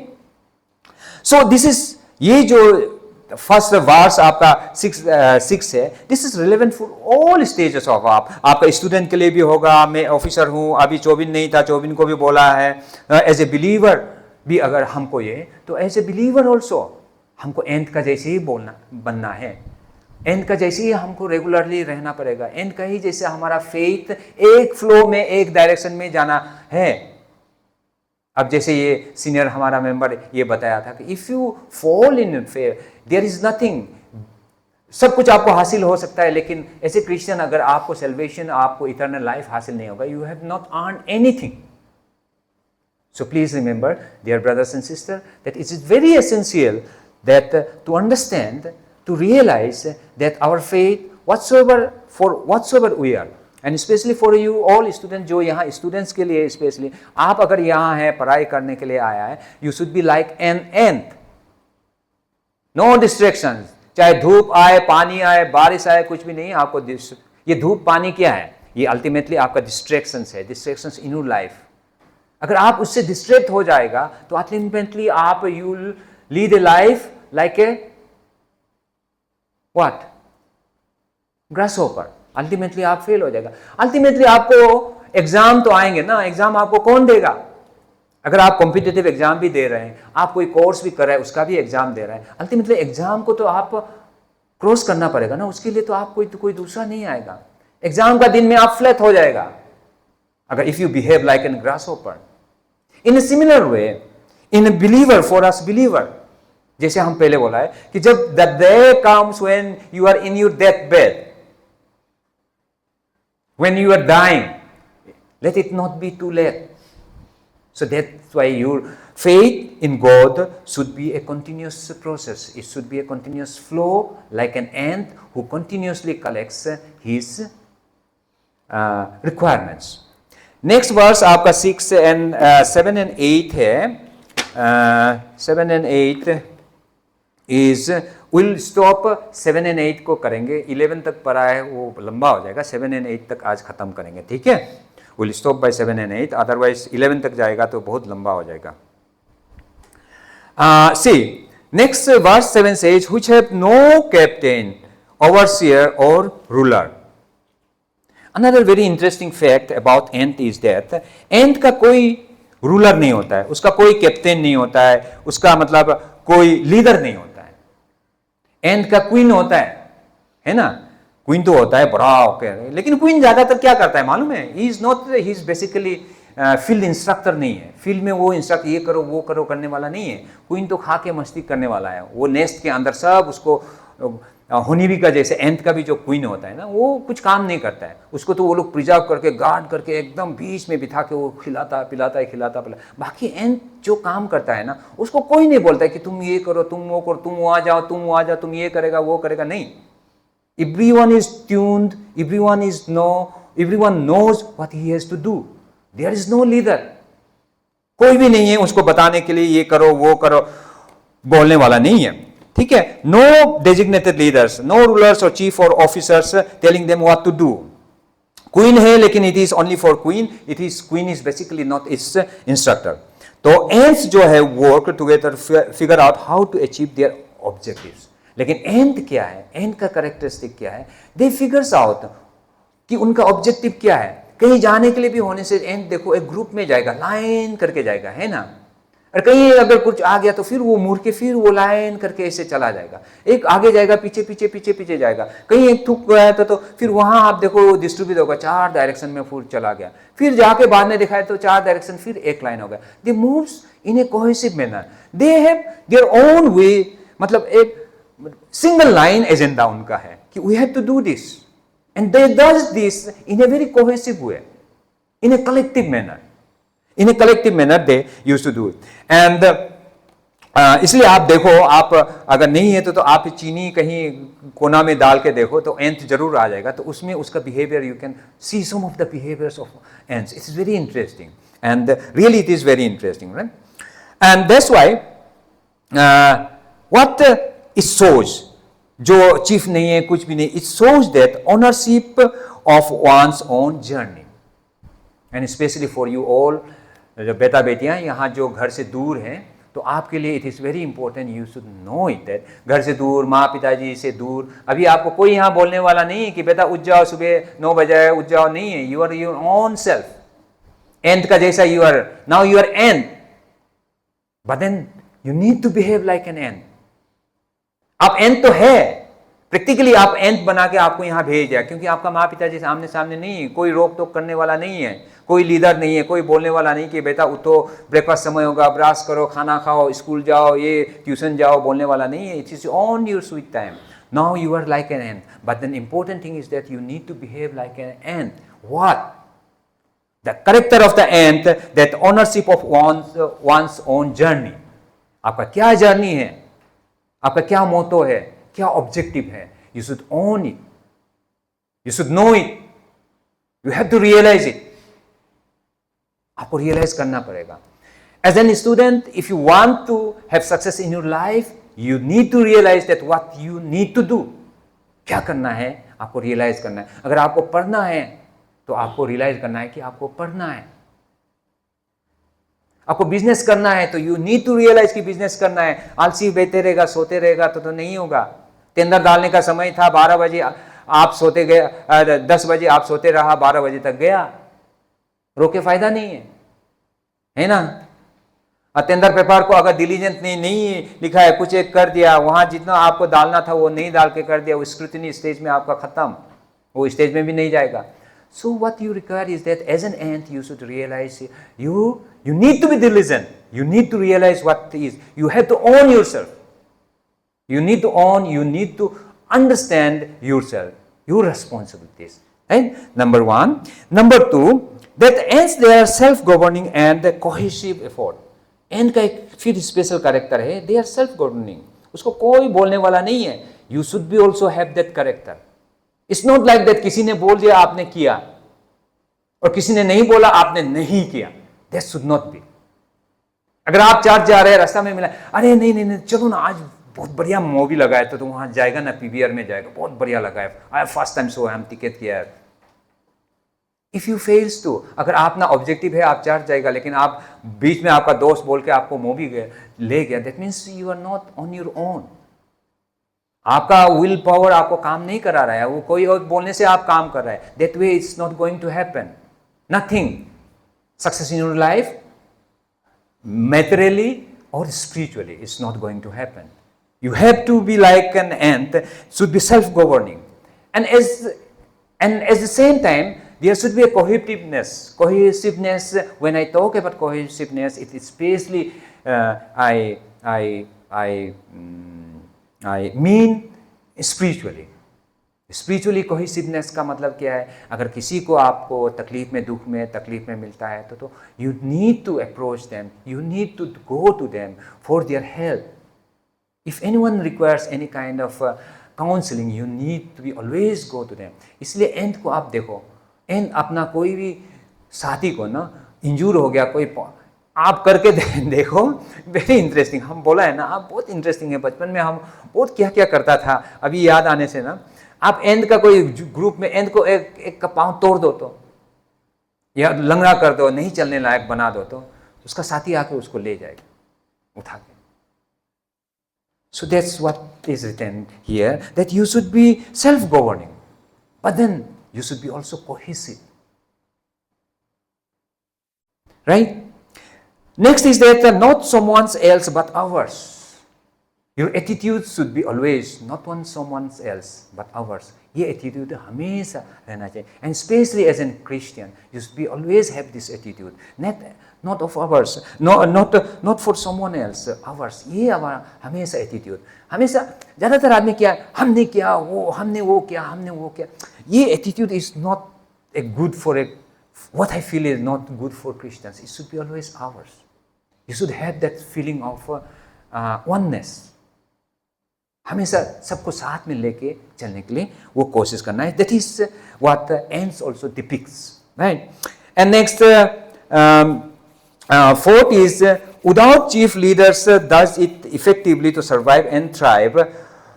so this is, ये जो first verse आपका 6 है, this is relevant for all stages of आपका student के लिए भी होगा. मैं ऑफिसर हूँ, अभी चौबिन नहीं था, चौबिन को भी बोला है. एज ए बिलीवर भी अगर हमको ये, तो एज ए बिलीवर ऑल्सो हमको एंड का जैसे ही बनना है. एंड का जैसे ही हमको रेगुलरली रहना पड़ेगा. एंड का ही जैसे हमारा फेथ एक फ्लो में, एक डायरेक्शन में जाना है. अब जैसे ये सीनियर हमारा मेंबर ये बताया था कि if you fall in fair, there is nothing. सब कुछ आपको हासिल हो सकता है, लेकिन ऐसे क्रिश्चियन अगर आपको सेल्वेशन, आपको इटर्नल लाइफ हासिल नहीं होगा, you have not earn anything. So please remember dear brothers and sister that it is very essential that to understand, to realise that our faith whatsoever we are, and specially for you all student, जो यहाँ students के लिए specially, आप अगर यहाँ हैं पढ़ाई करने के लिए आया है, you should be like an ant. No distraction. चाहे धूप आए, पानी आए, बारिश आए, कुछ भी नहीं. आपको ये धूप पानी क्या है? ये अल्टीमेटली आपका डिस्ट्रैक्शंस है, डिस्ट्रैक्शंस इन योर लाइफ. अगर आप उससे डिस्ट्रैक्ट हो जाएगा तो अल्टीमेटली आप you lead a life like a what, grasshopper. Ultimately आप फेल हो जाएगा. अल्टीमेटली आपको एग्जाम तो आएंगे ना. एग्जाम आपको कौन देगा? अगर आप कॉम्पिटिटिव एग्जाम भी दे रहे हैं, आप कोई कोर्स भी कर रहे हैं, उसका भी एग्जाम दे रहे हैं, अल्टीमेटली एग्जाम को तो आप क्रॉस करना पड़ेगा ना. उसके लिए तो आप कोई दूसरा नहीं आएगा. एग्जाम का दिन में आप फ्लैट हो जाएगा अगर if you behave like an grasshopper. In a similar way, in a believer, for us believer, जैसे हम पहले बोला है कि जब the day comes when you are in your death bed, when you are dying, let it not be too late. So that's why your faith in God should be a continuous process. It should be a continuous flow, like an ant who continuously collects his requirements. Next verse आपका 7 and 8 है. 7 and 8 is we'll stop 7 and 8 को करेंगे. 11 तक पढ़ा है वो लंबा हो जाएगा. 7 and 8 तक आज खत्म करेंगे, ठीक है. We'll stop by 7 and 8. Otherwise 11 तक जाएगा तो बहुत लंबा हो जाएगा. See, next verse 7 says, which have no captain, overseer or ruler. Another very interesting fact about ant is that ant का कोई रूलर नहीं होता है, उसका कोई कैप्टन नहीं होता है, उसका मतलब कोई लीडर नहीं होता है. एंट का क्वीन होता है ना. क्वीन तो होता है बड़ा होकर, लेकिन क्वीन ज्यादातर क्या करता है मालूम है? He is basically field instructor नहीं है. फील्ड में वो इंस्ट्रक्ट ये करो वो करो करने वाला नहीं है. क्वीन तो खा के मस्ती करने वाला है. वो नेस्ट के अंदर सब उसको होनीबी का जैसे एंट का भी जो क्वीन होता है ना, वो कुछ काम नहीं करता है. उसको तो वो लोग प्रिजर्व करके गार्ड करके एकदम बीच में बिठा के वो खिलाता पिलाता. बाकी एंट जो काम करता है ना, उसको कोई नहीं बोलता है कि तुम ये करो तुम वो करो, तुम वहां जाओ तुम ये करेगा वो करेगा. नहीं. Everyone is tuned, everyone knows what he has to do. There is no leader. कोई भी नहीं है उसको बताने के लिए ये करो वो करो बोलने वाला नहीं है, ठीक है. No designated leaders, no rulers or chief or officers telling them what to do. Queen है लेकिन it is only for queen. Queen is basically not its instructor. तो ants जो है work together figure out how to achieve their objectives. लेकिन एंट क्या है? एंट का characteristic क्या है? दे फिगर्स आउट कि उनका ऑब्जेक्टिव क्या है. कहीं जाने के लिए भी होने से एंट देखो एक ग्रुप में जाएगा, लाइन करके जाएगा, है ना. और कहीं अगर कुछ आ गया तो फिर वो मुड़ के फिर वो लाइन करके ऐसे चला जाएगा. एक आगे जाएगा पीछे जाएगा. कहीं एक थूक गया तो फिर वहां आप देखो डिस्ट्रीब्यूट होगा 4 डायरेक्शन में फूल चला गया. फिर जाके बाद में दिखाए तो 4 डायरेक्शन फिर एक लाइन हो गया. They moves in a cohesive manner. They have their own way. मतलब एक सिंगल लाइन एजेंडा उनका है कि we have to do this and they does this in a very cohesive way, in a collective manner they used to do it. And इसलिए आप देखो, आप अगर नहीं है तो आप चीनी कहीं कोना में डाल के देखो तो एंट जरूर आ जाएगा. तो उसमें उसका behaviour you can see some of the behaviours of ants. It's very interesting and really it is very interesting, right. And that's why what it shows, जो चीफ नहीं है कुछ भी नहीं, it shows that ownership of one's own journey. and especially for you all, जो बेटा बेटियां यहाँ जो घर से दूर हैं, तो आपके लिए it is very important you should know it that घर से दूर, माँ पिताजी से दूर. अभी आपको कोई यहाँ बोलने वाला नहीं है कि बेटा उठ जाओ सुबह 9 बजे उठ जाओ, नहीं है. you are your own self. ant का जैसा you are now, you are ant, but then you need to behave like an ant. आप एंट तो है, प्रैक्टिकली आप एंट बना के आपको यहाँ भेज दिया, क्योंकि आपका माँ पिताजी सामने नहीं है, कोई रोक टोक करने वाला नहीं है, कोई लीडर नहीं है, कोई बोलने वाला नहीं कि बेटा उठो ब्रेकफास्ट समय होगा, ब्रश करो, खाना खाओ, स्कूल जाओ, ये ट्यूशन जाओ, बोलने वाला नहीं है. It is on your sweet time. Now you are like an ant, but the important thing is that you need to behave like an ant. What the character of the ant, that ownership of one's own journey. आपका क्या journey है, आपका क्या मोटो है, क्या objective है. You should own it, you should know it, you have to realise it. आपको realise करना पड़ेगा. As an student, if you want to have success in your life, you need to realise that what you need to do. क्या करना है आपको realise करना है. अगर आपको पढ़ना है तो आपको रियलाइज करना है कि आपको पढ़ना है. आपको बिजनेस करना है तो यू नीड टू रियलाइज कि बिजनेस करना है. आलसी बैठे रहेगा, सोते रहेगा तो नहीं होगा. टेंडर डालने का समय था 12 बजे आप सोते गए, 10 बजे आप सोते रहा, 12 बजे तक गया, रोके फायदा नहीं है ना. टेंडर पेपर को अगर डिलीजेंट नहीं लिखा है, कुछ एक कर दिया, वहां जितना आपको डालना था वो नहीं डाल के कर दिया, वो स्क्रूटिनी स्टेज में आपका खत्म, वो स्टेज में भी नहीं जाएगा. So what you require is that as an ant you should realize you need to be diligent. You need to realize what is. You have to own yourself. You need to own, you need to understand yourself, your responsibilities. Right? Number one. Number two, that ants they are self-governing and cohesive effort. Ant का एक फिर special character है, they are self-governing. उसको कोई बोलने वाला नहीं है. You should be also have that character. It's not like that किसी ने बोल दिया आपने किया और किसी ने नहीं बोला आपने नहीं किया. That should not be. अगर आप चर्च जा रहे हैं रास्ता में मिला, अरे नहीं चलो ना आज बहुत बढ़िया मूवी लगा है तो वहां जाएगा ना, पीवीआर में जाएगा, बहुत बढ़िया लगा है, आई फर्स्ट टाइम शो है, हम टिकट किया है. इफ यू फेल्स टू, अगर आप ना ऑब्जेक्टिव है आप चर्च जाएगा लेकिन आप बीच में आपका दोस्त बोल के आपको मूवी ले गया, that means you are not on your own. आपका विल पावर आपको काम नहीं करा रहा है, वो कोई और बोलने से आप काम कर रहा है. That way it's not going to happen. Nothing success in your life materially or spiritually it's not going to happen. You have to be like an ant, should be self-governing, and at the same time there should be a cohesiveness. When I talk about cohesiveness, it is especially I mean spiritually. Spiritually cohesiveness का मतलब क्या है? अगर किसी को आपको तकलीफ में, दुख में, तकलीफ में मिलता है तो you need to approach them, you need to go to them for their help. If anyone requires any kind of counselling, you need to be always go to them. इसलिए एंड को आप देखो, एंड अपना कोई भी साथी को ना इंजूर हो गया, कोई आप करके देखो, वेरी इंटरेस्टिंग. हम बोला है ना, आप बहुत इंटरेस्टिंग है. बचपन में हम बहुत क्या क्या करता था, अभी याद आने से ना, आप एंड का कोई ग्रुप में एंड को एक का पांव तोड़ दो तो, या लंगड़ा कर दो, नहीं चलने लायक बना दो तो उसका साथी आके उसको ले जाएगा उठा के. So that's what is written here, that you should be self governing but then you should be also cohesive. Right? Next is that not someone else but ours. Your attitude should be always not on someone else but ours. ये attitude हमेशा रहना चाहिए. And especially as a Christian, you should be always have this attitude. Not of ours, not for someone else. Ours. ये हमारा हमेशा attitude. हमेशा ज़्यादातर आदमी क्या, हमने किया वो, हमने वो किया. ये attitude is not a good for a. What I feel is not good for Christians. It should be always ours. You should have that feeling of oneness. हमेशा सबको साथ में लेके चलने के लिए वो कोशिश करना है. That is what ants also depicts. Right? And next fourth is without chief leaders does it effectively to survive and thrive.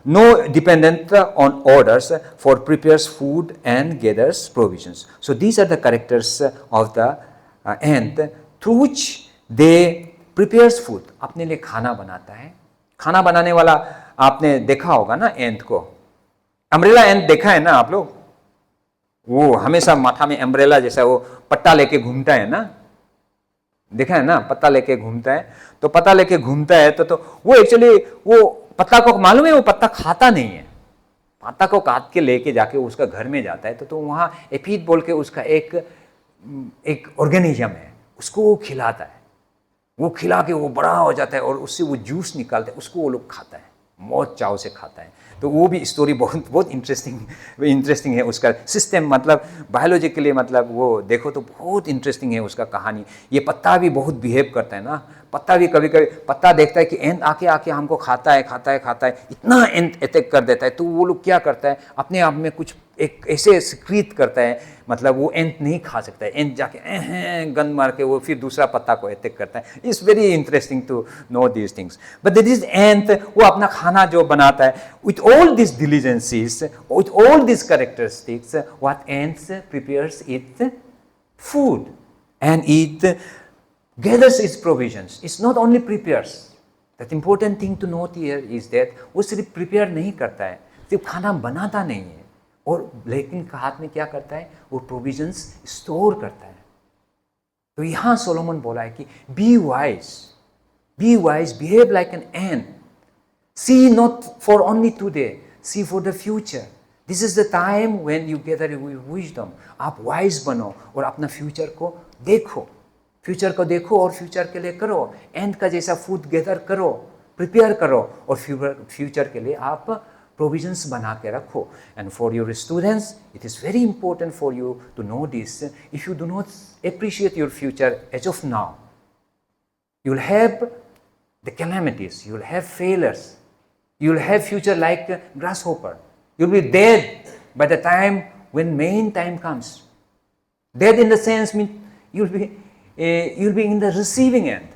No dependent on orders for prepares food and gathers provisions. So these are the characters of the ant through which they prepares food. अपने लिए खाना बनाता है. खाना बनाने वाला आपने देखा होगा ना एंट को. अम्ब्रेला एंट देखा है ना आप लोग? वो हमेशा माथा में अम्ब्रेला जैसा वो पट्टा लेके घूमता है ना, देखा है ना? पत्ता लेके घूमता है. तो पत्ता लेके घूमता है तो वो एक्चुअली वो पत्ता को मालूम है वो पत्ता खाता नहीं है. पत्ता को काट के लेके जाके उसका घर में जाता है तो वहाँ एफीड बोल के उसका एक ऑर्गेनिज्म है, उसको वो खिलाता है. वो खिला के वो बड़ा हो जाता है और उससे वो जूस निकालता है, उसको वो लोग खाता है, बहुत चाव से खाता है. तो वो भी स्टोरी बहुत इंटरेस्टिंग है. उसका सिस्टम मतलब बायोलॉजिकली मतलब वो देखो तो बहुत इंटरेस्टिंग है उसका कहानी. ये पत्ता भी बहुत बिहेव करता है ना. पत्ता भी कभी कभी पत्ता देखता है कि एंट आके हमको खाता है, इतना एंट अटैक कर देता है. तो वो लोग क्या करता है, अपने आप में कुछ एक ऐसे सिक्रीट करता है, मतलब वो एंट नहीं खा सकता है. एंट जाके गन मार के वो फिर दूसरा पत्ता को अटैक करता है. It's very interesting to know these things. But this ant वो अपना खाना जो बनाता है with all this diligences, with all this characteristics, what ants prepares it food and it gathers its provisions. It's not only prepares. That important thing to note here is that वो सिर्फ prepare नहीं करता है, सिर्फ खाना बनाता नहीं है, और लेकिन हाथ में क्या करता है, वो प्रोविजंस स्टोर करता है. तो यहाँ सोलोमन बोला है कि be wise, behave like an ant. See not for only today, see for the future. This is the time when you gather wisdom. आप वाइज बनो और अपना फ्यूचर को देखो. और फ्यूचर के लिए करो. एंड का जैसा फूड गैदर करो, प्रिपेयर करो, और फ्यूचर के लिए आप provisions बना के रखो. And for your students, it is very important for you to know this. If you do not appreciate your future as of now, you will have the calamities, you will have failures, you will have future like a grasshopper. You will be dead by the time when main time comes. Dead in the sense means you will be in the receiving end.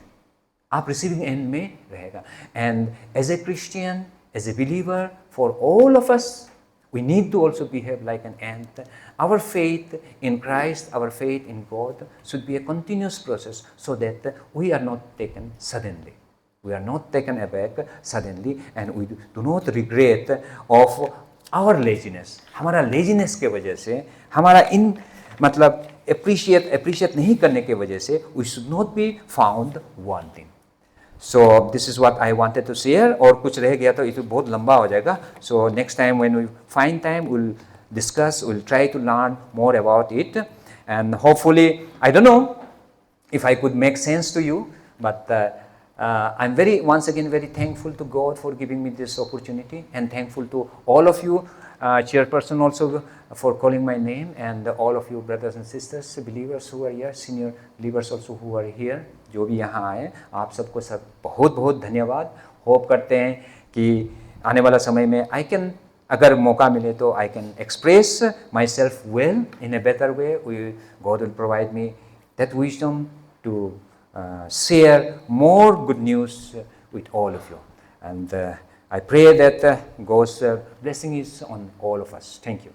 आप receiving end में रहेगा. And as a Christian, as a believer, for all of us, we need to also behave like an ant. Our faith in Christ, our faith in God should be a continuous process so that we are not taken suddenly. We are not taken aback suddenly and we do not regret of our laziness. हमारा laziness के वजह से, हमारा मतलब appreciate नहीं करने के वजह से, we should not be found wanting. So this is what I wanted to share. और कुछ रह गया तो ये बहुत लंबा हो जाएगा. So next time when we find time, we'll discuss, we'll try to learn more about it. And hopefully, I don't know if I could make sense to you, but I'm once again very thankful to God for giving me this opportunity, and thankful to all of you, chairperson also for calling my name, and all of you brothers and sisters, believers who are here, senior believers also who are here, जो भी यहाँ आए, आप सबको सब बहुत बहुत धन्यवाद. होप करते हैं कि आने वाला समय में अगर मौका मिले तो I can express myself well in a better way. God will provide me that wisdom to share more good news with all of you. And I pray that God's blessing is on all of us. Thank you.